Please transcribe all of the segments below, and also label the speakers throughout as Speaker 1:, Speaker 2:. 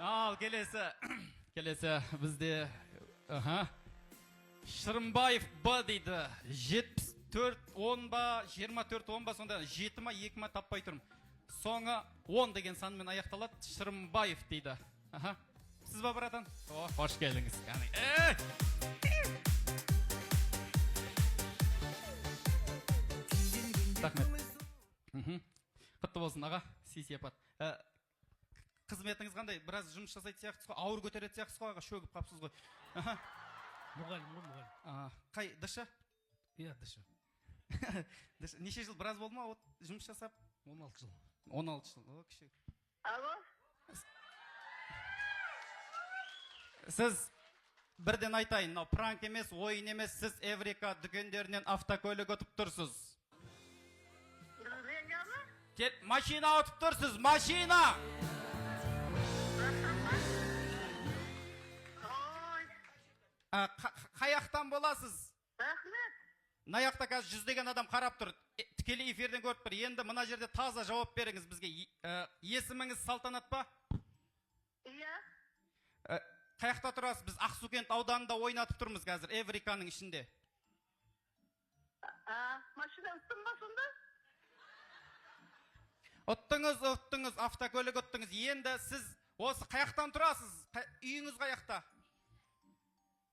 Speaker 1: Ал келесі бізде Шырымбаев Б дейді. 74-10 ба, 24-10 ба, сонда 7 ма, 2 ма таппай тұрмын. Соңы 10 деген санмен аяқталады. Шырымбаев дейді. Сіз ба, братан? Қош келдіңіз. Рахмет. Құтты болсын, аға. Сый-сияпат. Қызметіңіз қандай? Біраз жұмыс жасайды сияқтысыз ғой, ауыр көтереді сияқтысыз ғой, аға, шөгіп қапсыз ғой.
Speaker 2: Мұғалім.
Speaker 1: Қай, дышы?
Speaker 2: Иә, дышы.
Speaker 1: Неше жыл біраз болды ма жұмыс жасап?
Speaker 2: 16 жыл.
Speaker 1: 16 жыл. Кіші.
Speaker 3: Алло?
Speaker 1: Сіз бірден айтайын, пранк емес, ойын емес, сіз Эврика дүкендерінен автокөлік өтіп тұрсыз. Машина өтіп тұрсыз, машина! Қаяқтан боласыз?
Speaker 3: Рахмет.
Speaker 1: Наяқта қазір жүздеген адам қарап тұр. Тікелей эфирден көріп тұр. Енді мына жерде таза жауап беріңіз бізге. Есіміңіз Салтанат па?
Speaker 3: Иә.
Speaker 1: Қаяқта тұрасыз? Біз Ақсукент ауданында ойнатып тұрмыз қазір, Эвриканың ішінде.
Speaker 3: Машина ұттың ба сонда?
Speaker 1: Ұттыңыз, автокөлік ұттыңыз. Енді сіз осы қаяқтан тұрасыз? Үйіңіз қаяқта?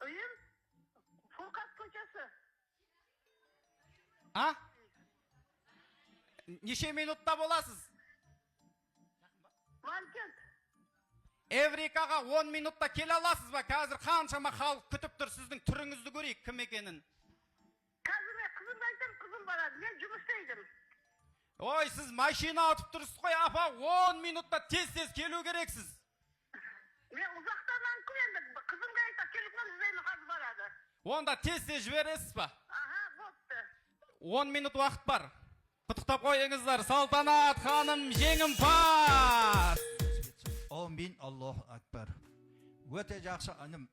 Speaker 3: Үйім? Фурқат көшесі.
Speaker 1: Неше минутта боласыз?
Speaker 3: Манкент.
Speaker 1: Эврикаға 10 минутта келе аласыз ба? Қазір қаншама халық күтіп тұр, сіздің түріңізді көрейік, кім екенін.
Speaker 3: Қазір мен қызымды айтам, қызым барады, мен жұмыс істейдім.
Speaker 1: Ой, сіз машина ұтып тұрсыз ғой, апа, 10 минутта тез келу керексіз.
Speaker 3: Мен ұзақтан анкым енді, қызымға айта, келіп қол іздеймін, қазір барады.
Speaker 1: Онда тез жібересіз ба?
Speaker 3: Бопты.
Speaker 1: 10 минут уақыт бар. Құттықтап қойыңыздар, Салтанат ханым жеңімпаз.
Speaker 4: Амин, Аллаху акбар. Өте жақсы аным,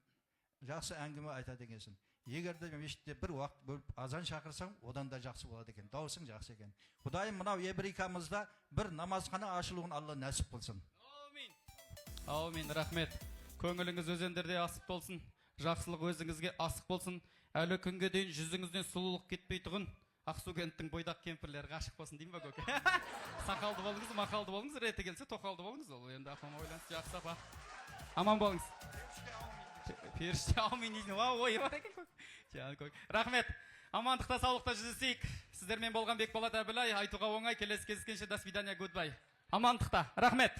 Speaker 4: жақсы әңгіме айтады екенсің. Егерде мешітте бір уақыт бөліп азан шақырсаң, одан да жақсы болады екен. Даусың жақсы екен. Құдайым мынау Эврикамызда бір намазхана ашылуын Алла нәсіп қылсын.
Speaker 1: Аумин, рахмет. Көңіліңіз өзендерде асық болсын. Жақсылық өзіңізге асық болсын. Әлі күнге дейін жүзіңізден сұлулық кетпей тұғын. Ақсукенттің бойдақ кемпірлері ғашық болсын деймін ба, көке? Сақалды болыңыз, мақалды болыңыз, реті келсе тоқалды болыңыз. Ол енді апама ойлансы жақсы апа. Аман болыңыз. Періште аумин дейін. Ой, бар екен көк. Рахмет. Амандықта, саулықта жүздесейік. Сіздермен болған Бекболат Әбілай. Айтуға оңай, келесі кездескенше, до свидания, goodbye. Амандықта. Рахмет.